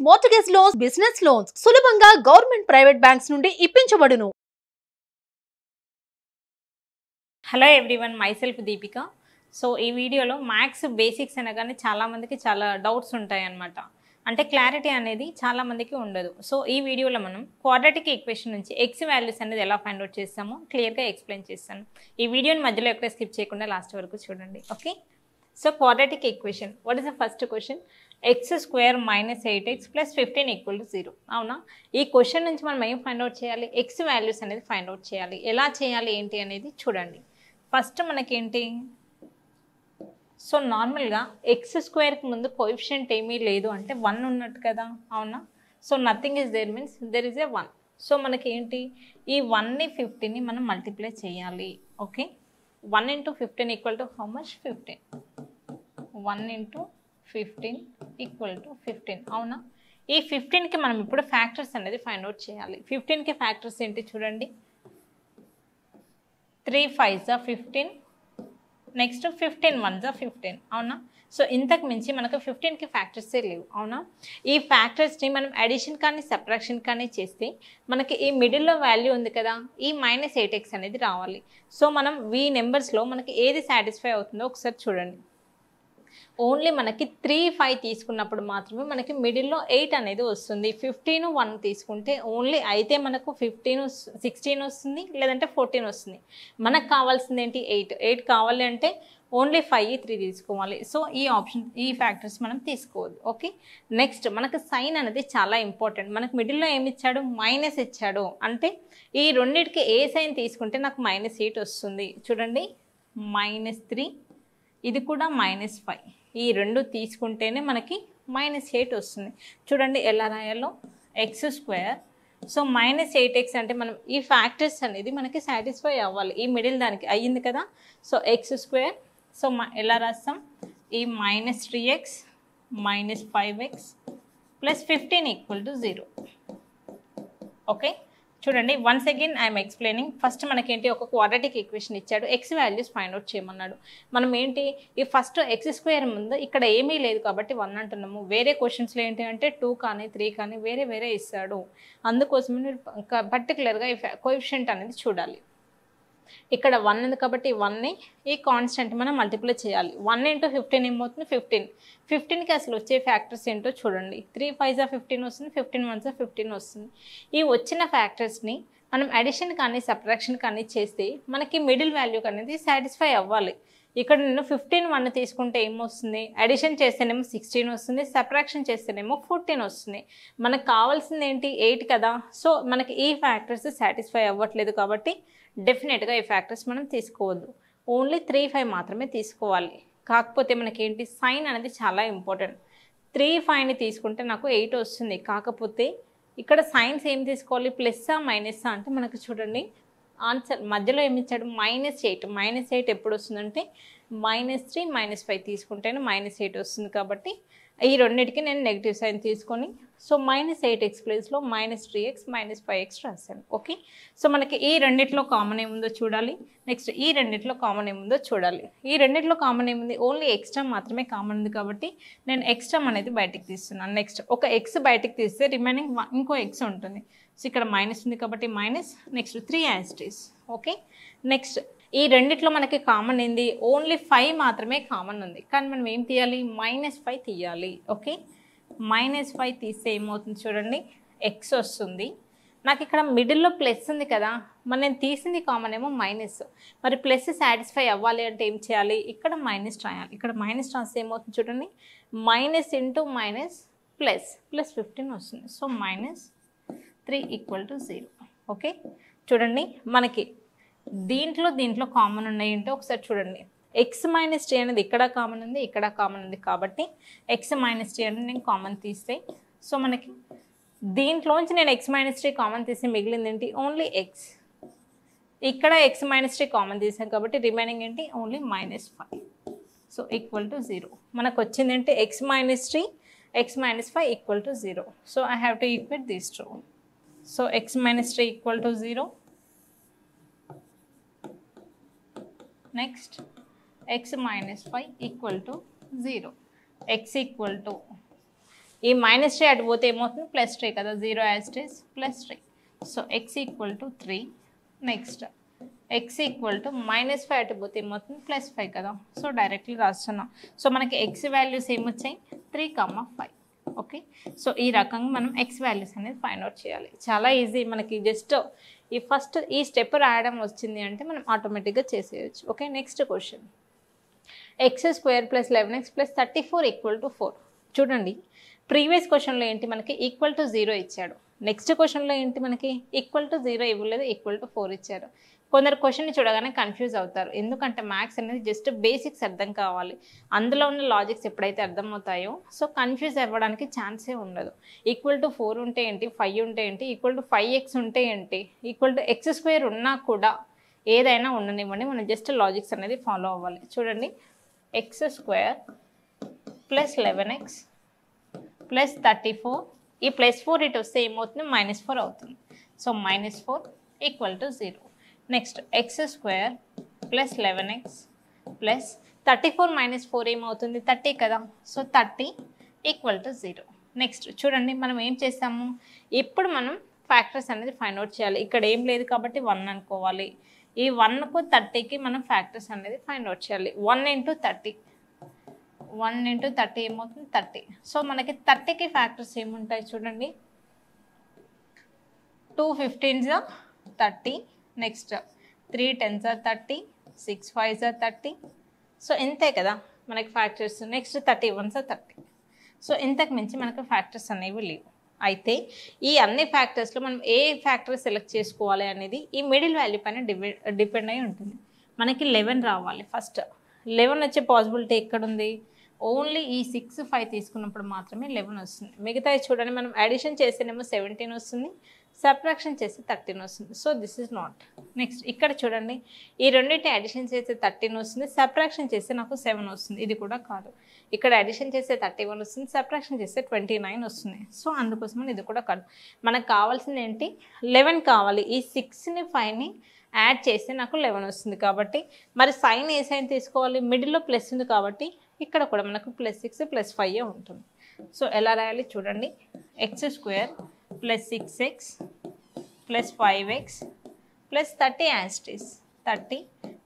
Mortgage loans, business loans సులభంగా government private banks నుండి ఇప్పించబడును. Hello everyone, myself Deepika. So ఈ వీడియోలో మ్యాథ్స్ బేసిక్స్ అనగానే చాలామందికి చాలా డౌట్స్ ఉంటాయి అన్నమాట. అంటే క్లారిటీ అనేది చాలామందికి ఉండదు. సో ఈ వీడియోలో మనం క్వాడ్రాటిక్ ఈక్వేషన్ నుంచి ఎక్స్ వాల్యూస్ అనేది ఎలా ఫైండ్ అవుట్ చేస్తామో క్లియర్గా ఎక్స్ప్లెయిన్ చేస్తాను. ఈ వీడియోని మధ్యలో ఎక్కడ స్కిప్ చేయకుండా లాస్ట్ వరకు చూడండి. Okay, so quadratic equation, what is the first question? x² - 8x + 15 = 0. అవునా? ఈ క్వశ్చన్ నుంచి మనం ఏం ఫైండ్ అవుట్ చేయాలి? ఎక్స్ వాల్యూస్ అనేది ఫైండ్ అవుట్ చేయాలి. ఎలా చేయాలి ఏంటి అనేది చూడండి. ఫస్ట్ మనకేంటి, సో నార్మల్గా x² ముందు కోఎఫిషియంట్ ఏమీ లేదు అంటే 1 ఉన్నట్టు కదా, అవునా? So nothing is there means there is a 1. So మనకి ఏంటి, ఈ 1ని 15ని మనం మల్టిప్లై చేయాలి. Okay, 1 × 15 = how much? 15. 1 × 15 = 15. అవునా? ఈ 15కి మనం ఇప్పుడు ఫ్యాక్టర్స్ అనేది ఫైండ్ అవుట్ చేయాలి. 15కి ఫ్యాక్టర్స్ ఏంటి చూడండి. 3 5s are 15, next 15 1s are 15. అవునా? సో ఇంతకు మించి మనకు 15కి ఫ్యాక్టర్సే లేవు. అవునా? ఈ ఫ్యాక్టర్స్ని మనం అడిషన్ కానీ సబ్ట్రాక్షన్ కానీ చేస్తే మనకి ఈ మిడిల్లో వాల్యూ ఉంది కదా, ఈ -8x అనేది రావాలి. సో మనం ఈ నెంబర్స్లో మనకి ఏది సాటిస్ఫై అవుతుందో ఒకసారి చూడండి. ఓన్లీ మనకి 3 5 తీసుకున్నప్పుడు మాత్రమే మనకి మిడిల్లో 8 అనేది వస్తుంది. 15 1 తీసుకుంటే ఓన్లీ అయితే మనకు 15 16 వస్తుంది, లేదంటే 14 వస్తుంది. మనకు కావాల్సింది ఏంటి? 8 కావాలి అంటే ఓన్లీ 5 3 తీసుకోవాలి. సో ఈ ఆప్షన్, ఈ ఫ్యాక్టర్స్ మనం తీసుకోవద్దు. ఓకే, నెక్స్ట్ మనకు సైన్ అనేది చాలా ఇంపార్టెంట్. మనకు మిడిల్లో ఏమి ఇచ్చాడు? మైనస్ ఇచ్చాడు. అంటే ఈ రెండింటికి ఏ సైన్ తీసుకుంటే నాకు -8 వస్తుంది చూడండి. -3, ఇది కూడా -5. ఈ రెండు తీసుకుంటేనే మనకి -8 వస్తుంది. చూడండి ఎలా రాయాలో. x², సో -8x అంటే మనం ఈ ఫ్యాక్టర్స్ అనేది మనకి సాటిస్ఫై అవ్వాలి. ఈ మిడిల్ దానికి అయ్యింది కదా. సో x², సో ఎలా రాస్తాం? ఈ -3x - 5x + 15 = 0. ఓకే, చూడండి once again I'm explaining. First మనకేంటి, ఒక క్వాడ్రాటిక్ ఈక్వేషన్ ఇచ్చాడు, ఎక్స్ వాల్యూస్ ఫైండ్ అవుట్ చేయమన్నాడు. మనం ఏంటి, ఈ ఫస్ట్ x² ముందు ఇక్కడ ఏమీ లేదు కాబట్టి 1 అంటున్నాము. వేరే క్వశ్చన్స్లో ఏంటి అంటే 2 కానీ 3 కానీ వేరే ఇస్తాడు. అందుకోసమే మీరు పర్టికులర్గా ఈ కోఎఫిషియంట్ అనేది చూడాలి. ఇక్కడ 1 ఉంది కాబట్టి 1ని ఈ కాన్స్టెంట్ మనం మల్టిప్లై చేయాలి. 1 × 15 ఏమవుతుంది? 15. 15కి అసలు వచ్చే ఫ్యాక్టర్స్ ఏంటో చూడండి. 3 5s are 15 వస్తుంది, 15 1s are 15 వస్తుంది. ఈ వచ్చిన ఫ్యాక్టర్స్ని మనం అడిషన్ కానీ సబ్ట్రాక్షన్ కానీ చేస్తే మనకి మిడిల్ వాల్యూ అనేది సాటిస్ఫై అవ్వాలి. ఇక్కడ నేను 15 1 తీసుకుంటే ఏమొస్తుంది? అడిషన్ చేస్తేనేమో 16 వస్తుంది, సబ్ట్రాక్షన్ చేస్తేనేమో 14 వస్తుంది. మనకు కావాల్సింది ఏంటి? 8 కదా. సో మనకి ఈ ఫ్యాక్టర్స్ సాటిస్ఫై అవ్వట్లేదు కాబట్టి డెఫినెట్గా ఈ ఫ్యాక్టర్స్ మనం తీసుకోవద్దు. ఓన్లీ 3 5 మాత్రమే తీసుకోవాలి. కాకపోతే మనకేంటి, సైన్ అనేది చాలా ఇంపార్టెంట్. 3 5ని తీసుకుంటే నాకు 8 వస్తుంది. కాకపోతే ఇక్కడ సైన్స్ ఏం తీసుకోవాలి? ప్లస్సా మైనస్సా అంటే మనకు చూడండి ఆన్సర్ మధ్యలో ఏమి ఇచ్చాడు? -8. -8 ఎప్పుడు వస్తుందంటే -3 -5 తీసుకుంటేనే -8 వస్తుంది. కాబట్టి ఈ రెండింటికి నేను నెగిటివ్ సైన్ తీసుకొని సో -8x ప్లేస్లో -3x - 5x రాశాను. ఓకే, సో మనకి ఈ రెండిట్లో కామన్ ఏముందో చూడాలి. నెక్స్ట్ ఈ రెండిట్లో కామన్ ఏముందో చూడాలి. ఈ రెండిట్లో కామన్ ఏముంది? ఓన్లీ ఎక్స్ట్రా మాత్రమే కామన్ ఉంది కాబట్టి నేను ఎక్స్ట్రా అనేది బయటికి తీస్తున్నాను. నెక్స్ట్ ఒక ఎక్స్ బయటికి తీస్తే రిమైనింగ్ ఇంకో ఎక్స్ ఉంటుంది. సో ఇక్కడ మైనస్ ఉంది కాబట్టి minus, next 3 as it is. Okay, next ఈ రెండిట్లో మనకి కామన్ ఏంది? ఓన్లీ 5 మాత్రమే కామన్ ఉంది. కానీ మనం ఏం తీయాలి? -5 తీయాలి. ఓకే, -5 తీస్తే ఏమవుతుంది చూడండి, ఎక్స్ వస్తుంది. నాకు ఇక్కడ మిడిల్లో ప్లస్ ఉంది కదా, మరి నేను తీసింది కామన్ ఏమో మైనస్. మరి ప్లస్ సాటిస్ఫై అవ్వాలి అంటే ఏం చేయాలి? ఇక్కడ మైనస్ రాయాలి. ఇక్కడ మైనస్ రాస్తే ఏమవుతుంది చూడండి, -× ప్లస్ 15 వస్తుంది. సో -3 = 0. ఓకే, చూడండి మనకి దీంట్లో కామన్ ఉన్నాయి అంటే ఒకసారి చూడండి. x - 3 అనేది ఇక్కడ కామన్ ఉంది, ఇక్కడ కామన్ ఉంది కాబట్టి x - 3 అనేది నేను కామన్ తీస్తే సో మనకి దీంట్లోంచి నేను x - 3 కామన్ తీస్తే మిగిలింది ఏంటి? Only x. ఇక్కడ x - 3 కామన్ తీసాం కాబట్టి రిమైనింగ్ ఏంటి? ఓన్లీ -5. సో =0. మనకు వచ్చింది ఏంటి? x - 3 x - 5 = 0. So I have to equate these two. So x - 3 = 0. Next x - 5 = 0. x = ఈ -3 అటు పోతే ఏమవుతుంది +3 కదా 0 as it is +3. So x equal to 3. Next x equal to -5 అటు పోతే ఏమవుతుంది +5 కదా. సో డైరెక్ట్లీ రాస్తున్నాం. సో మనకి x వాల్యూస్ ఏమొచ్చాయి 3, 5. ఓకే, సో ఈ రకంగా మనం x వాల్యూస్ అనేది ఫైండ్ అవుట్ చేయాలి. చాలా ఈజీ, మనకి జస్ట్ ఈ ఫస్ట్ ఈ స్టెప్ రాయడం వచ్చింది అంటే మనం ఆటోమేటిక్గా చేసేయచ్చు. Okay, next question x² + 11x + 34 = 4. చూడండి, ప్రీవియస్ క్వశ్చన్లో ఏంటి మనకి ఈక్వల్ టు 0 ఇచ్చాడు. నెక్స్ట్ క్వశ్చన్లో ఏంటి మనకి ఈక్వల్ టు 0 ఇవ్వలేదు, ఈక్వల్ టు 4 ఇచ్చారు. కొందరు క్వశ్చన్ని చూడగానే కన్ఫ్యూజ్ అవుతారు, ఎందుకంటే మ్యాథ్స్ అనేది జస్ట్ బేసిక్స్ అర్థం కావాలి. అందులో ఉన్న లాజిక్స్ ఎప్పుడైతే అర్థమవుతాయో సో కన్ఫ్యూజ్ అవ్వడానికి ఛాన్సే ఉండదు. ఈక్వల్ టు 4 ఉంటే ఏంటి, 5 ఉంటే ఏంటి, ఈక్వల్ టు 5x ఉంటే ఏంటి, ఈక్వల్ టు x² ఉన్నా కూడా ఏదైనా ఉండనివ్వండి, మనం జస్ట్ లాజిక్స్ అనేది ఫాలో అవ్వాలి. చూడండి, x² + 11x + 34, ఈ +4 ఇటు వస్తే ఏమవుతుంది -4 అవుతుంది. సో -4 = 0. నెక్స్ట్ x² + 11x + 34 - 4 ఏమవుతుంది 30 కదా. సో 30 = 0. నెక్స్ట్ చూడండి, మనం ఏం చేస్తాము, ఇప్పుడు మనం ఫ్యాక్టర్స్ అనేది ఫైండ్ అవుట్ చేయాలి. ఇక్కడ ఏం లేదు కాబట్టి 1 అనుకోవాలి. ఈ 1కు 30కి మనం ఫ్యాక్టర్స్ అనేది ఫైండ్ అవుట్ చేయాలి. 1 × 30 ఏమవుతుంది 30. సో మనకి 30కి ఫ్యాక్టర్స్ ఏముంటాయి చూడండి, 2 15s are 30. Next 3 10s are 30, 6 5s are 30. So ఇంతే కదా మనకి factors. Next 31s are 30. So ఇంతకు మించి మనకు ఫ్యాక్టర్స్ అనేవి లేవు. అయితే ఈ అన్ని ఫ్యాక్టర్స్లో మనం ఏ ఫ్యాక్టర్ సెలెక్ట్ చేసుకోవాలి అనేది ఈ మిడిల్ వాల్యూ పైన డిపెండ్ అయి ఉంటుంది. మనకి 11 రావాలి. ఫస్ట్ 11 వచ్చే పాసిబిలిటీ ఎక్కడుంది, ఓన్లీ ఈ 6 5 తీసుకున్నప్పుడు మాత్రమే 11 వస్తుంది. మిగతాయి చూడండి, మనం అడిషన్ చేస్తేనేమో 17 వస్తుంది, సబ్ట్రాక్షన్ చేస్తే 13 వస్తుంది. So this is not. Next ఇక్కడ చూడండి, ఈ రెండింటి అడిషన్ చేస్తే 13 వస్తుంది, సబ్ట్రాక్షన్ చేస్తే నాకు 7 వస్తుంది. ఇది కూడా కాదు. ఇక్కడ అడిషన్ చేస్తే 31 వస్తుంది, సబ్ట్రాక్షన్ చేస్తే 29 వస్తుంది. సో అందుకోసమని ఇది కూడా కాదు. మనకు కావాల్సింది ఏంటి 11 కావాలి. ఈ 6ని 5ని యాడ్ చేస్తే నాకు 11 వస్తుంది. కాబట్టి మరి సైన్ ఏ సైన్ తీసుకోవాలి, మిడిల్లో ప్లస్ ఉంది కాబట్టి ఇక్కడ కూడా మనకు +6 + 5 ఉంటుంది. సో ఎలా రాయాలి చూడండి, x² + 6x + 5x + 30 as it is 30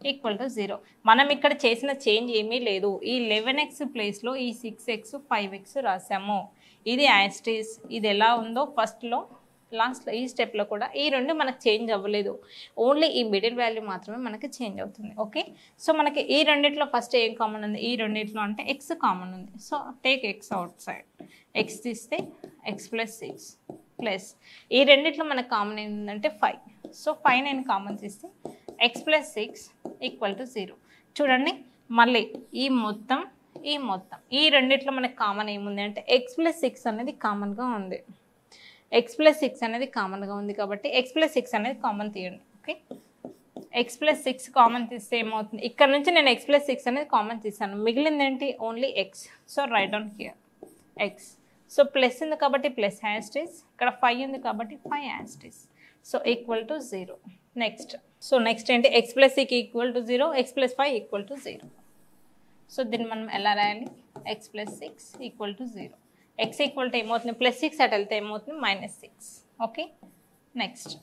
= 0. మనం ఇక్కడ చేసిన చేంజ్ ఏమీ లేదు. ఈ 11x ప్లేస్లో ఈ 6x 5x రాసాము. ఇది యాజ్ ఇట్ ఈస్, ఇది ఎలా ఉందో ఫస్ట్లో లాస్ట్లో ఈ స్టెప్లో కూడా ఈ రెండు మనకు చేంజ్ అవ్వలేదు. ఓన్లీ ఈ మిడిల్ వాల్యూ మాత్రమే మనకి చేంజ్ అవుతుంది. ఓకే, సో మనకి ఈ రెండిట్లో ఫస్ట్ ఏం కామన్ ఉంది, ఈ రెండిట్లో అంటే x కామన్ ఉంది. So take x out side, x తీస్తే x + 6 ప్లస్ ఈ రెండిట్లో మనకు కామన్ ఏంటంటే 5. సో 5 నేను కామన్ తీస్తే x + 6 = 0. చూడండి, మళ్ళీ ఈ మొత్తం ఈ రెండిట్లో మనకు కామన్ ఏముంది అంటే x + 6 అనేది కామన్గా ఉంది. x + 6 అనేది కామన్గా ఉంది కాబట్టి x + 6 అనేది కామన్ తీయండి. ఓకే, x + 6 కామన్ తీస్తే ఏమవుతుంది, ఇక్కడ నుంచి నేను x + 6 అనేది కామన్ తీసాను, మిగిలింది ఏంటి only x. So right down here x. So plus ఉంది కాబట్టి ప్లస్ యాజ్ ఇట్ ఈస్, ఇక్కడ 5 ఉంది కాబట్టి 5 as it is. So = 0. Next ఏంటి, x + 6 = 0, x + 5 = 0. సో దీన్ని మనం ఎలా రాయాలి, x + 6 = 0. x = ఏమవుతుంది +6 అటు వెళ్తే ఏమవుతుంది -6. Okay, next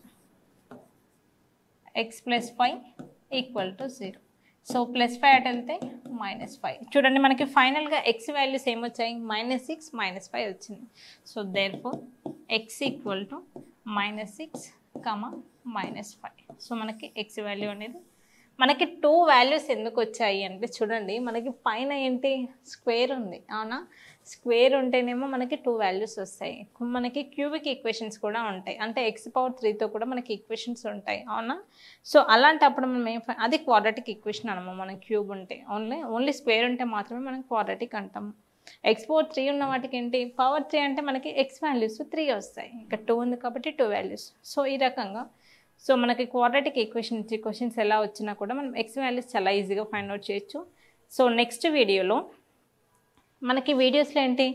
x + 5 = 0. సో +5 అటు వెళ్తే -5. చూడండి, మనకి ఫైనల్గా x వాల్యూస్ ఏమొచ్చాయి -6 -5 వచ్చింది. So therefore x = -6, -5. సో మనకి x వాల్యూ అనేది మనకి 2 వాల్యూస్ ఎందుకు వచ్చాయి అంటే చూడండి, మనకి పైన ఏంటి స్క్వేర్ ఉంది అవునా, స్క్వేర్ ఉంటేనేమో మనకి 2 వాల్యూస్ వస్తాయి. మనకి క్యూబిక్ ఈక్వేషన్స్ కూడా ఉంటాయి, అంటే x⁻3తో కూడా మనకి ఈక్వేషన్స్ ఉంటాయి అవునా. సో అలాంటప్పుడు మనం అది క్వాడ్రాటిక్ ఈక్వేషన్ అనమా. మనం క్యూబ్ ఉంటే ఓన్లీ స్క్వేర్ ఉంటే మాత్రమే మనం క్వాడ్రాటిక్ అంటాము. x⁻3 ఉన్న వాటికి ఏంటి పవర్ 3 అంటే మనకి x వాల్యూస్ 3 వస్తాయి, ఇక్కడ 2 ఉంది కాబట్టి 2 వాల్యూస్. సో ఈ రకంగా సో మనకి క్వాడ్రాటిక్ ఈక్వేషన్ ఇచ్చే క్వశ్చన్స్ ఎలా వచ్చినా కూడా మనం x వాల్యూస్ చాలా ఈజీగా ఫైండ్ అవుట్ చేయొచ్చు. సో నెక్స్ట్ వీడియోలో మనకి వీడియోస్లో ఏంటి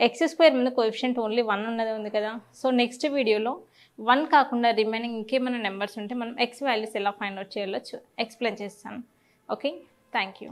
x² మీద కోఎఫిషియంట్ ఓన్లీ 1 ఉన్నది ఉంది కదా. సో నెక్స్ట్ వీడియోలో 1 కాకుండా రిమైనింగ్ ఇంకేమైనా నెంబర్స్ ఉంటే మనం x వాల్యూస్ ఎలా ఫైండ్ అవుట్ చేయాలో ఎక్స్ప్లెయిన్ చేస్తాను. Okay, thank you.